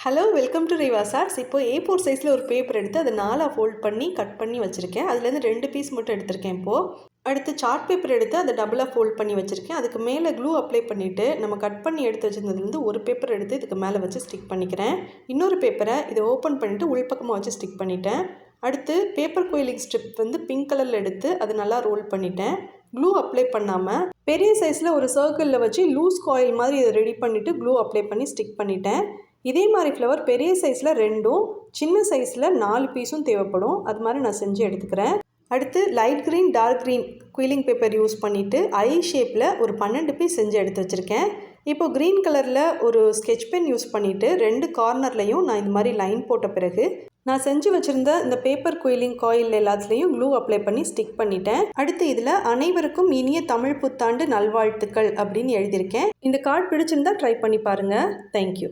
Hello, welcome to ரிவாஸ் arts. இப்போ A4 சைஸில் ஒரு பேப்பர் எடுத்து அதை 4 ஃபோல்ட் பண்ணி கட் பண்ணி வச்சுருக்கேன். அதுலேருந்து 2 பீஸ் மட்டும் எடுத்திருக்கேன் இப்போது. அடுத்து சார்ட் பேப்பர் எடுத்து அதை டபுளாக ஃபோல்ட் பண்ணி வச்சுருக்கேன். அதுக்கு மேலே க்ளூ அப்ளை பண்ணிவிட்டு நம்ம கட் பண்ணி எடுத்து வச்சுருந்ததுலேருந்து ஒரு பேப்பர் எடுத்து இதுக்கு மேலே வச்சு ஸ்டிக் பண்ணிக்கிறேன். இன்னொரு பேப்பரை இதை ஓப்பன் பண்ணிவிட்டு உள்பக்கமாக வச்சு ஸ்டிக் பண்ணிட்டேன். அடுத்து பேப்பர் கோயிலிங் ஸ்ட்ரிப் பிங்க் கலரில் எடுத்து அதை நல்லா ரோல் பண்ணிட்டேன். க்ளூ அப்ளை பண்ணாமல் பெரிய சைஸில் ஒரு சர்க்கிளில் வச்சு லூஸ் காயில் மாதிரி இதை ரெடி பண்ணிவிட்டு க்ளூ அப்ளை பண்ணி ஸ்டிக் பண்ணிட்டேன். இதே மாதிரி ஃப்ளவர் பெரிய சைஸில் 2ம் சின்ன சைஸில் 4 பீஸும் தேவைப்படும். அது மாதிரி நான் செஞ்சு எடுத்துக்கிறேன். அடுத்து light green dark green quilling paper use பண்ணிவிட்டு ஐ ஷேப்பில் ஒரு 12 பீஸ் செஞ்சு எடுத்து வச்சுருக்கேன். இப்போது க்ரீன் கலரில் ஒரு ஸ்கெட்ச் பென் யூஸ் பண்ணிவிட்டு 2 கார்னர்லையும் நான் இது மாதிரி லைன் போட்ட பிறகு நான் செஞ்சு வச்சுருந்த இந்த பேப்பர் குயிலிங் காயில் எல்லாத்துலேயும் க்ளூ அப்ளை பண்ணி ஸ்டிக் பண்ணிட்டேன். அடுத்து இதில் அனைவருக்கும் இனிய தமிழ் புத்தாண்டு நல்வாழ்த்துக்கள் அப்படின்னு எழுதியிருக்கேன். இந்த கார்டு பிடிச்சிருந்தா ட்ரை பண்ணி பாருங்கள். தேங்க்யூ.